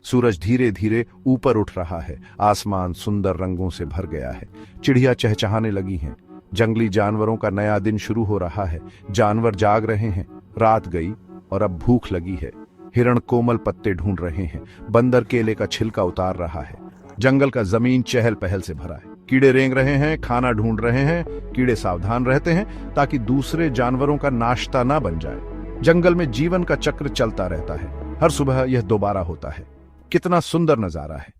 सूरज धीरे धीरे ऊपर उठ रहा है। आसमान सुंदर रंगों से भर गया है। चिड़िया चहचहाने लगी हैं। जंगली जानवरों का नया दिन शुरू हो रहा है। जानवर जाग रहे हैं। रात गई और अब भूख लगी है। हिरण कोमल पत्ते ढूंढ रहे हैं। बंदर केले का छिलका उतार रहा है। जंगल का जमीन चहल पहल से भरा है। कीड़े रेंग रहे हैं, खाना ढूंढ रहे हैं। कीड़े सावधान रहते हैं ताकि दूसरे जानवरों का नाश्ता ना बन जाए। जंगल में जीवन का चक्र चलता रहता है। हर सुबह यह दोबारा होता है। कितना सुंदर नजारा है।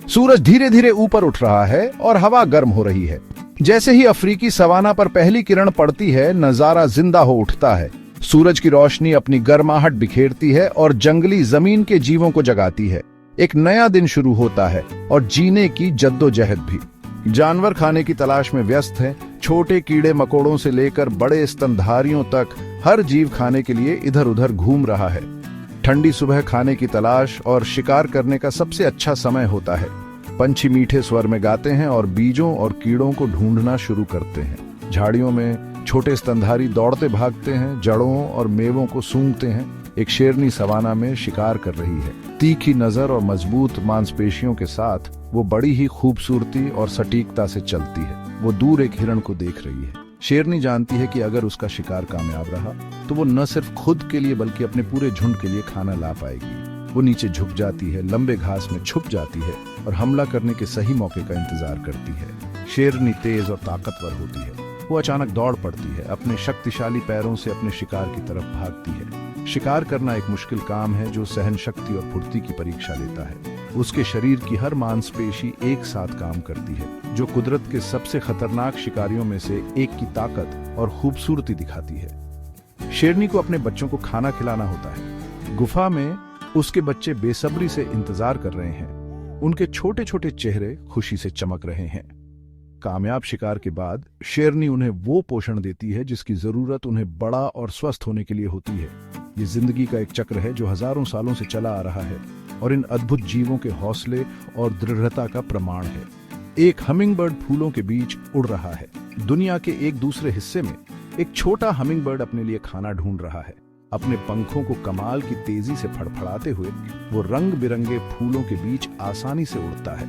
सूरज धीरे धीरे ऊपर उठ रहा है और हवा गर्म हो रही है। जैसे ही अफ्रीकी सवाना पर पहली किरण पड़ती है, नजारा जिंदा हो उठता है। सूरज की रोशनी अपनी गर्माहट बिखेरती है और जंगली जमीन के जीवों को जगाती है। एक नया दिन शुरू होता है और जीने की जद्दोजहद भी। जानवर खाने की तलाश में व्यस्त हैं। छोटे कीड़े मकोड़ों से लेकर बड़े स्तनधारियों तक हर जीव खाने के लिए इधर उधर घूम रहा है। ठंडी सुबह खाने की तलाश और शिकार करने का सबसे अच्छा समय होता है। पंछी मीठे स्वर में गाते हैं और बीजों और कीड़ों को ढूंढना शुरू करते हैं। झाड़ियों में छोटे स्तनधारी दौड़ते भागते हैं, जड़ों और मेवों को सूंघते हैं। एक शेरनी सवाना में शिकार कर रही है। तीखी नजर और मजबूत मांसपेशियों के साथ वो बड़ी ही खूबसूरती और सटीकता से चलती है। वो दूर एक हिरण को देख रही है। शेरनी जानती है कि अगर उसका शिकार कामयाब रहा तो वो न सिर्फ खुद के लिए बल्कि अपने पूरे झुंड के लिए खाना ला पाएगी। वो नीचे झुक जाती है, लंबे घास में छुप जाती है और हमला करने के सही मौके का इंतजार करती है। शेरनी तेज और ताकतवर होती है। वो अचानक दौड़ पड़ती है। अपने शक्तिशाली पैरों से अपने शिकार की तरफ भागती है। शिकार करना एक मुश्किल काम है जो सहन शक्ति और फुर्ती की परीक्षा लेता है। उसके शरीर की हर मांसपेशी एक साथ काम करती है, जो कुदरत के सबसे खतरनाक शिकारियों में से एक की ताकत और खूबसूरती दिखाती है। शेरनी को अपने बच्चों को खाना खिलाना होता है। गुफा में उसके बच्चे बेसब्री से इंतजार कर रहे हैं। उनके छोटे छोटे चेहरे खुशी से चमक रहे हैं। कामयाब शिकार के बाद शेरनी उन्हें वो पोषण देती है जिसकी जरूरत उन्हें बड़ा और स्वस्थ होने के लिए होती है। ये जिंदगी का एक चक्र है जो हजारों सालों से चला आ रहा है और इन अद्भुत जीवों के हौसले और दृढ़ता का प्रमाण है। एक हमिंगबर्ड फूलों के बीच उड़ रहा है। दुनिया के एक दूसरे हिस्से में एक छोटा हमिंगबर्ड अपने लिए खाना ढूंढ रहा है। अपने पंखों को कमाल की तेजी से फड़फड़ाते हुए वो रंग बिरंगे फूलों के बीच आसानी से उड़ता है।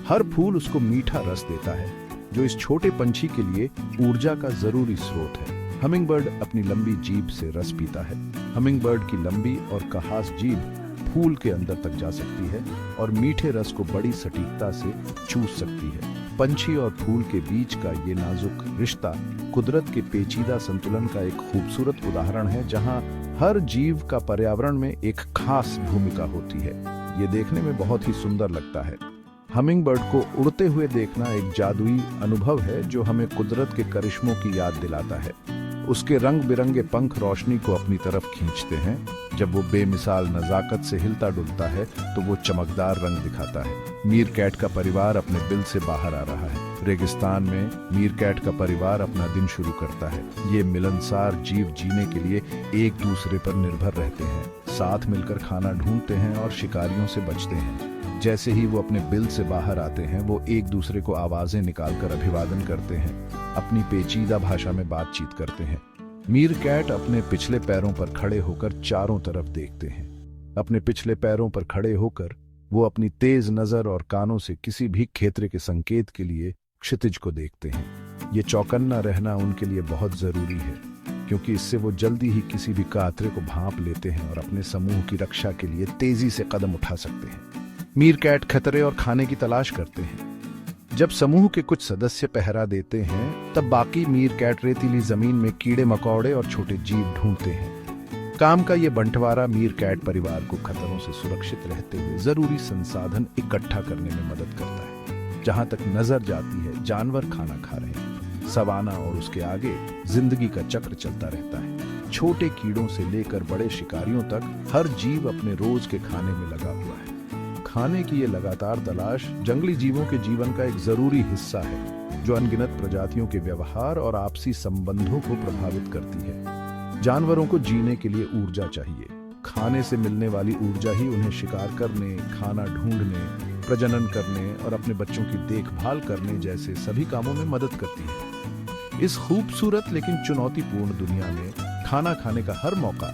हर फूल उसको मीठा रस देता है जो इस छोटे पंछी के लिए ऊर्जा का जरूरी स्रोत है। हमिंगबर्ड अपनी लंबी जीभ से रस पीता है। हमिंगबर्ड की लंबी और कहास जीभ फूल के अंदर तक जा सकती है और मीठे रस को बड़ी सटीकता से चूस सकती है। पंछी और फूल के बीच का ये नाजुक रिश्ता कुदरत के पेचीदा संतुलन का एक खूबसूरत उदाहरण है, जहां हर जीव का पर्यावरण में एक खास भूमिका होती है। ये देखने में बहुत ही सुंदर लगता है। हमिंगबर्ड को उड़ते हुए देखना एक जादुई अनुभव है जो हमें कुदरत के करिश्मों की याद दिलाता है। उसके रंग बिरंगे पंख रोशनी को अपनी तरफ खींचते हैं। जब वो बेमिसाल नजाकत से हिलता डुलता है तो वो चमकदार रंग दिखाता है। मीरकैट का परिवार अपने बिल से बाहर आ रहा है। रेगिस्तान में मीरकैट का परिवार अपना दिन शुरू करता है। ये मिलनसार जीव जीने के लिए एक दूसरे पर निर्भर रहते हैं, साथ मिलकर खाना ढूंढते हैं और शिकारियों से बचते हैं। जैसे ही वो अपने बिल से बाहर आते हैं, वो एक दूसरे को आवाजें निकालकर अभिवादन करते हैं, अपनी पेचीदा भाषा में बातचीत करते हैं। मीरकैट अपने पिछले पैरों पर खड़े होकर चारों तरफ देखते हैं। अपने पिछले पैरों पर खड़े होकर वो अपनी तेज नजर और कानों से किसी भी खतरे के संकेत के लिए क्षितिज को देखते हैं। ये चौकन्ना रहना उनके लिए बहुत जरूरी है, क्योंकि इससे वो जल्दी ही किसी भी खतरे को भांप लेते हैं और अपने समूह की रक्षा के लिए तेजी से कदम उठा सकते हैं। मीरकैट खतरे और खाने की तलाश करते हैं। जब समूह के कुछ सदस्य पहरा देते हैं, तब बाकी मीरकैट रेतीली जमीन में कीड़े मकोड़े और छोटे जीव ढूंढते हैं। काम का ये बंटवारा मीरकैट परिवार को खतरों से सुरक्षित रहते हुए जरूरी संसाधन इकट्ठा करने में मदद करता है। जहां तक नजर जाती है, जानवर खाना खा रहे हैं। सवाना और उसके आगे जिंदगी का चक्र चलता रहता है। छोटे कीड़ों से लेकर बड़े शिकारियों तक हर जीव अपने रोज के खाने में लगा हुआ है। खाने की ये लगातार तलाश जंगली जीवों के जीवन का एक जरूरी हिस्सा है, जो अनगिनत प्रजातियों के व्यवहार और आपसी संबंधों को प्रभावित करती है। जानवरों को जीने के लिए ऊर्जा चाहिए। खाने से मिलने वाली ऊर्जा ही उन्हें शिकार करने, खाना ढूंढने, प्रजनन करने और अपने बच्चों की देखभाल करने जैसे सभी कामों में मदद करती है। इस खूबसूरत लेकिन चुनौतीपूर्ण दुनिया में खाना खाने का हर मौका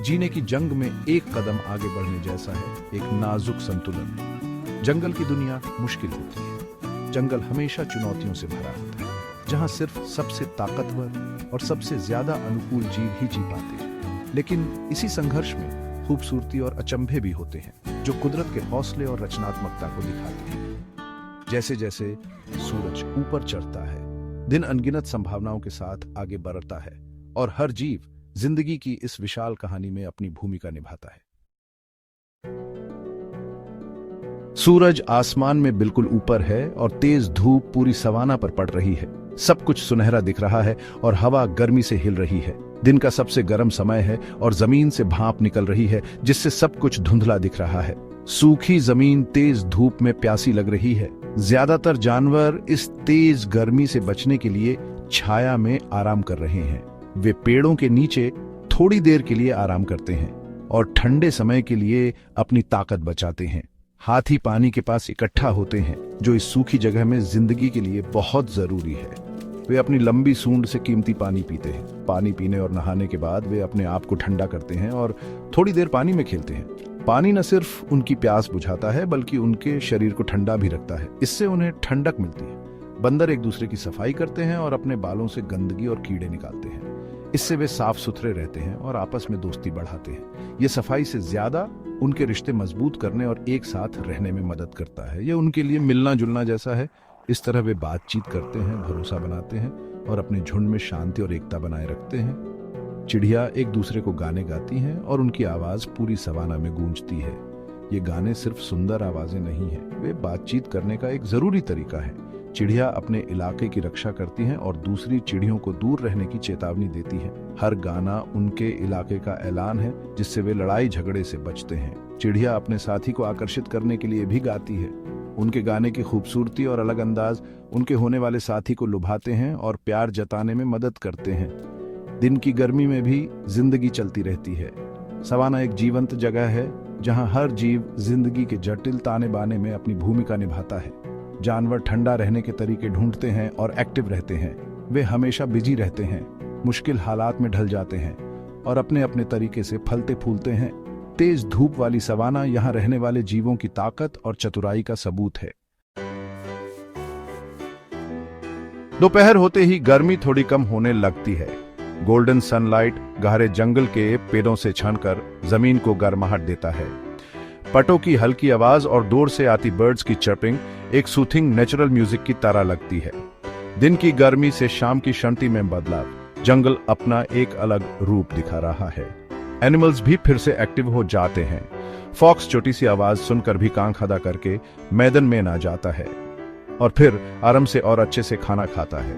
जीने की जंग में एक कदम आगे बढ़ने जैसा है, एक नाजुक संतुलन। जंगल की दुनिया मुश्किल होती है। जंगल हमेशा चुनौतियों से भरा होता है, जहां सिर्फ सबसे ताकतवर और सबसे ज्यादा अनुकूल जीव ही जी पाते हैं। लेकिन इसी संघर्ष में खूबसूरती और अचंभे भी होते हैं, जो कुदरत के हौसले और रचनात्मकता को दिखाते हैं। जैसे जैसे सूरज ऊपर चढ़ता है, दिन अनगिनत संभावनाओं के साथ आगे बढ़ता है और हर जीव जिंदगी की इस विशाल कहानी में अपनी भूमिका निभाता है। सूरज आसमान में बिल्कुल ऊपर है और तेज धूप पूरी सवाना पर पड़ रही है। सब कुछ सुनहरा दिख रहा है और हवा गर्मी से हिल रही है। दिन का सबसे गर्म समय है और जमीन से भाप निकल रही है, जिससे सब कुछ धुंधला दिख रहा है। सूखी जमीन तेज धूप में प्यासी लग रही है। ज्यादातर जानवर इस तेज गर्मी से बचने के लिए छाया में आराम कर रहे हैं। वे पेड़ों के नीचे थोड़ी देर के लिए आराम करते हैं और ठंडे समय के लिए अपनी ताकत बचाते हैं। हाथी पानी के पास इकट्ठा होते हैं, जो इस सूखी जगह में जिंदगी के लिए बहुत जरूरी है। वे अपनी लंबी सूंड से कीमती पानी पीते हैं। पानी पीने और नहाने के बाद वे अपने आप को ठंडा करते हैं और थोड़ी देर पानी में खेलते हैं। पानी न सिर्फ उनकी प्यास बुझाता है, बल्कि उनके शरीर को ठंडा भी रखता है। इससे उन्हें ठंडक मिलती है। बंदर एक दूसरे की सफाई करते हैं और अपने बालों से गंदगी और कीड़े निकालते हैं। इससे वे साफ सुथरे रहते हैं और आपस में दोस्ती बढ़ाते हैं। ये सफाई से ज्यादा उनके रिश्ते मजबूत करने और एक साथ रहने में मदद करता है। ये उनके लिए मिलना जुलना जैसा है। इस तरह वे बातचीत करते हैं, भरोसा बनाते हैं और अपने झुंड में शांति और एकता बनाए रखते हैं। चिड़िया एक दूसरे को गाने गाती हैं और उनकी आवाज पूरी सवाना में गूंजती है। ये गाने सिर्फ सुंदर आवाजें नहीं हैं, वे बातचीत करने का एक जरूरी तरीका है। चिड़िया अपने इलाके की रक्षा करती हैं और दूसरी चिड़ियों को दूर रहने की चेतावनी देती हैं। हर गाना उनके इलाके का ऐलान है, जिससे वे लड़ाई झगड़े से बचते हैं। चिड़िया अपने साथी को आकर्षित करने के लिए भी गाती है। उनके गाने की खूबसूरती और अलग अंदाज उनके होने वाले साथी को लुभाते हैं और प्यार जताने में मदद करते हैं। दिन की गर्मी में भी जिंदगी चलती रहती है। सवाना एक जीवंत जगह है, जहां हर जीव जिंदगी के जटिल ताने बाने में अपनी भूमिका निभाता है। जानवर ठंडा रहने के तरीके ढूंढते हैं और एक्टिव रहते हैं। वे हमेशा बिजी रहते हैं, मुश्किल हालात में ढल जाते हैं और अपने अपने तरीके से फलते फूलते हैं। तेज धूप वाली सवाना यहाँ रहने वाले जीवों की ताकत और चतुराई का सबूत है। दोपहर होते ही गर्मी थोड़ी कम होने लगती है। गोल्डन सनलाइट गहरे जंगल के पेड़ों से छनकर जमीन को गर्माहट देता है। पटों की हल्की आवाज और दूर से आती बर्ड्स की चर्पिंग एक सूथिंग नेचुरल म्यूजिक की तरह लगती है। दिन की गर्मी से शाम की शांति में बदलाव, जंगल अपना एक अलग रूप दिखा रहा है। एनिमल्स भी फिर से एक्टिव हो जाते हैं। फॉक्स छोटी सी आवाज सुनकर भी कान खड़ा करके मैदान में ना जाता है और फिर आराम से और अच्छे से खाना खाता है।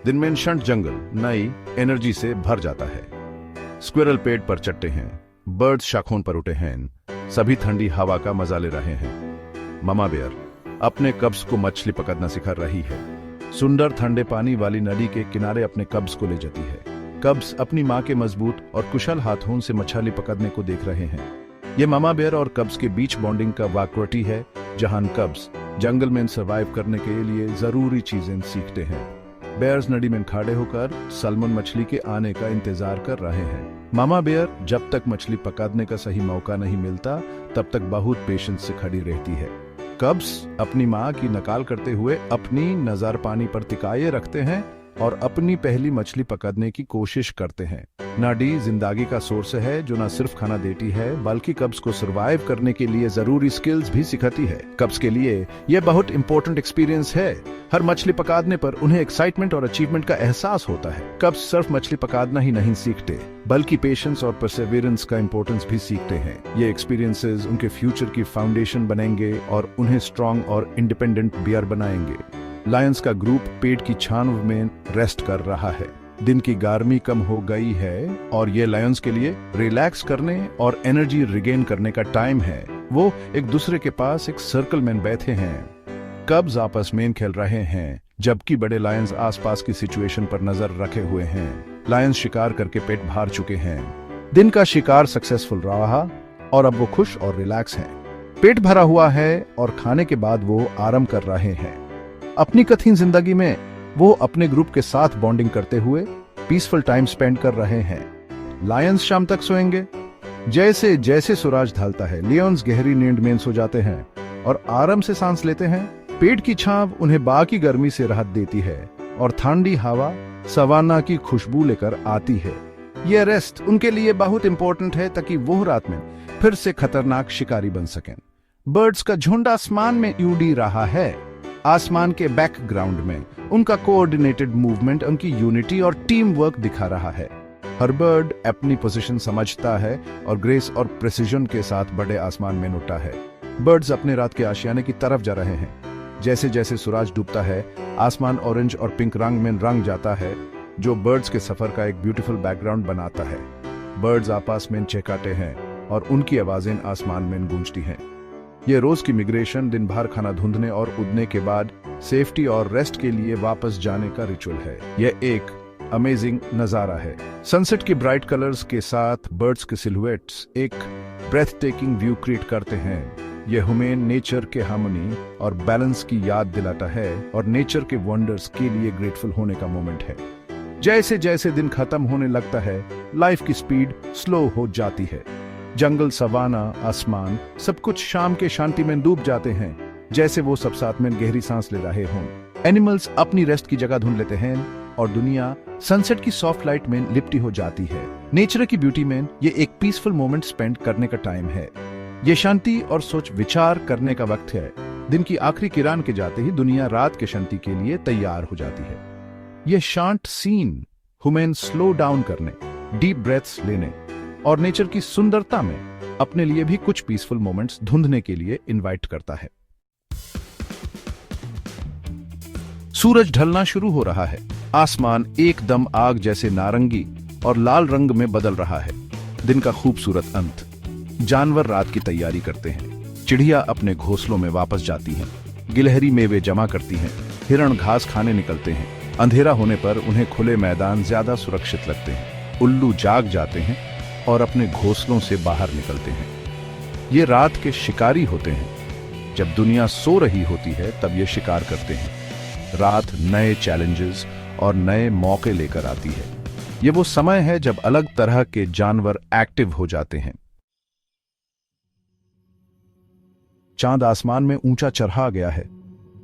दिन में शांत जंगल नई एनर्जी से भर जाता है। स्क्विरल पेड़ पर चट्टे हैं, बर्ड्स शाखों पर उठे हैं, सभी ठंडी हवा का मजा ले रहे हैं। ममा बेयर अपने कब्ज को मछली पकड़ना सिखा रही है। सुंदर ठंडे पानी वाली नदी के किनारे अपने कब्ज को ले जाती है। कब्ज अपनी माँ के मजबूत और कुशल हाथों से मछली पकड़ने को देख रहे हैं। ये मामा बेयर और कब्ज के बीच बॉन्डिंग का वाक्वटी है, जहां कब्ज जंगल में सर्वाइव करने के लिए जरूरी चीजें सीखते हैं। बेयर्स नदी में खड़े होकर सलमन मछली के आने का इंतजार कर रहे हैं। मामा बेयर जब तक मछली पकड़ने का सही मौका नहीं मिलता, तब तक बहुत पेशेंस से खड़ी रहती है। कब्स अपनी माँ की नकल करते हुए अपनी नजर पानी पर टिकाए रखते हैं और अपनी पहली मछली पकड़ने की कोशिश करते हैं। नाडी जिंदगी का सोर्स है, जो न सिर्फ खाना देती है बल्कि कब्ज को सरवाइव करने के लिए जरूरी स्किल्स भी सिखाती है। कब्ज के लिए यह बहुत इंपॉर्टेंट एक्सपीरियंस है। हर मछली पकड़ने पर उन्हें एक्साइटमेंट और अचीवमेंट का एहसास होता है। कब्ज सिर्फ मछली पकड़ना ही नहीं सीखते, बल्कि पेशेंस और परसेवरेंस का इंपॉर्टेंस भी सीखते हैं। ये एक्सपीरियंसेस उनके फ्यूचर की फाउंडेशन बनेंगे और उन्हें स्ट्रॉन्ग और इंडिपेंडेंट बियर बनाएंगे। लायंस का ग्रुप पेड़ की छांव में रेस्ट कर रहा है। दिन की गर्मी कम हो गई है और ये लायंस के लिए रिलैक्स करने और एनर्जी रिगेन करने का टाइम है। वो एक दूसरे के पास एक सर्कल में बैठे हैं। कब्स आपस में खेल रहे हैं, जबकि बड़े लायंस आसपास की सिचुएशन पर नजर रखे हुए हैं। लायंस शिकार करके पेट भर चुके हैं। दिन का शिकार सक्सेसफुल रहा और अब वो खुश और रिलैक्स हैं। पेट भरा हुआ है और खाने के बाद वो आराम कर रहे हैं। अपनी कठिन जिंदगी में वो अपने ग्रुप के साथ बॉन्डिंग करते हुए पीसफुल टाइम स्पेंड कर रहे हैं। लायंस शाम तक सोएंगे जैसे जैसे सूरज ढलता है, लियोन्स गहरी नींद में सो जाते हैं और आराम से सांस लेते हैं। पेट की छांव उन्हें बाकी गर्मी से राहत देती है और ठंडी हवा सवाना की खुशबू लेकर आती है। यह रेस्ट उनके लिए बहुत इंपॉर्टेंट है ताकि वो रात में फिर से खतरनाक शिकारी बन सकें। बर्ड्स का झुंड आसमान में उड़ रहा है। आसमान के बैकग्राउंड में उनका कोऑर्डिनेटेड मूवमेंट उनकी यूनिटी और टीम वर्क दिखा रहा है। हर बर्ड अपनी पोजीशन समझता है और ग्रेस और प्रिसीजन के साथ बड़े आसमान में उड़ता है। बर्ड्स अपने रात के आशियाने की तरफ जा रहे हैं। जैसे जैसे सूरज डूबता है, आसमान ऑरेंज और पिंक रंग में रंग जाता है, जो बर्ड्स के सफर का एक ब्यूटीफुल बैकग्राउंड बनाता है। बर्ड्स आपस में चहकाते हैं और उनकी आवाजें आसमान में गूंजती हैं। ये रोज की मिग्रेशन दिन भर खाना ढूंढने और उड़ने के बाद सेफ्टी और रेस्ट के लिए वापस जाने का रिचुअल है। यह एक अमेजिंग नजारा है। सनसेट की ब्राइट कलर्स के साथ बर्ड्स के सिलुएट्स एक ब्रेथ टेकिंग व्यू क्रिएट करते हैं। यह हमें नेचर के हार्मनी और बैलेंस की याद दिलाता है और नेचर के वंडर्स के लिए ग्रेटफुल होने का मोमेंट है। जैसे जैसे दिन खत्म होने लगता है, लाइफ की स्पीड स्लो हो जाती है। जंगल, सवाना, आसमान सब कुछ शाम के शांति में डूब जाते हैं, जैसे वो सब साथ में गहरी सांस ले रहे हों। एनिमल्स अपनी रेस्ट की जगह ढूंढ लेते हैं और दुनिया सनसेट की सॉफ्ट लाइट में लिपटी हो जाती है। नेचर की ब्यूटी में ये एक पीसफुल मोमेंट स्पेंड करने का टाइम है। ये शांति और सोच विचार करने का वक्त है। दिन की आखिरी किरण के जाते ही दुनिया रात के शांति के लिए तैयार हो जाती है। यह शांत सीन ह्यूमन स्लो डाउन करने, डीप ब्रेथ्स लेने और नेचर की सुंदरता में अपने लिए भी कुछ पीसफुल मोमेंट्स ढूंढने के लिए इनवाइट करता है। सूरज ढलना शुरू हो रहा है। आसमान एकदम आग जैसे नारंगी और लाल रंग में बदल रहा है। दिन का खूबसूरत अंत। जानवर रात की तैयारी करते हैं। चिड़िया अपने घोंसलों में वापस जाती हैं। गिलहरी मेवे जमा करती हैं। हिरण घास खाने निकलते हैं। अंधेरा होने पर उन्हें खुले मैदान ज्यादा सुरक्षित लगते हैं। उल्लू जाग जाते हैं और अपने घोंसलों से बाहर निकलते हैं। ये रात के शिकारी होते हैं। जब दुनिया सो रही होती है तब ये शिकार करते हैं। रात नए चैलेंजेस और नए मौके लेकर आती है। ये वो समय है जब अलग तरह के जानवर एक्टिव हो जाते हैं। चांद आसमान में ऊंचा चढ़ा गया है।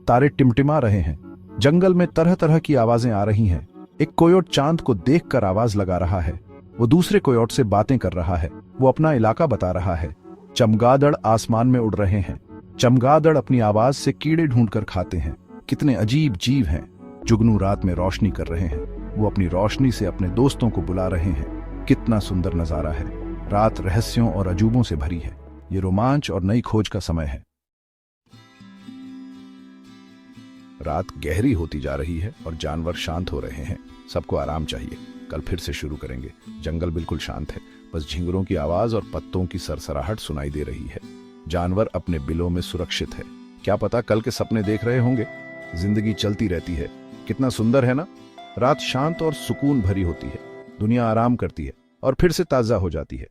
तारे टिमटिमा रहे हैं। जंगल में तरह तरह की आवाजें आ रही हैं। एक कोयोट चांद को देखकर आवाज लगा रहा है। वो दूसरे कोयोट से बातें कर रहा है। वो अपना इलाका बता रहा है। चमगादड़ आसमान में उड़ रहे हैं। चमगादड़ अपनी आवाज से कीड़े ढूंढकर खाते हैं। कितने अजीब जीव हैं। जुगनू रात में रोशनी कर रहे हैं। वो अपनी रोशनी से अपने दोस्तों को बुला रहे हैं। कितना सुंदर नजारा है। रात रहस्यों और अजूबों से भरी है। ये रोमांच और नई खोज का समय है। रात गहरी होती जा रही है और जानवर शांत हो रहे हैं। सबको आराम चाहिए। कल फिर से शुरू करेंगे। जंगल बिल्कुल शांत है। बस झिंगुरों की आवाज और पत्तों की सरसराहट सुनाई दे रही है। जानवर अपने बिलों में सुरक्षित है। क्या पता कल के सपने देख रहे होंगे। जिंदगी चलती रहती है। कितना सुंदर है ना। रात शांत और सुकून भरी होती है। दुनिया आराम करती है और फिर से ताजा हो जाती है।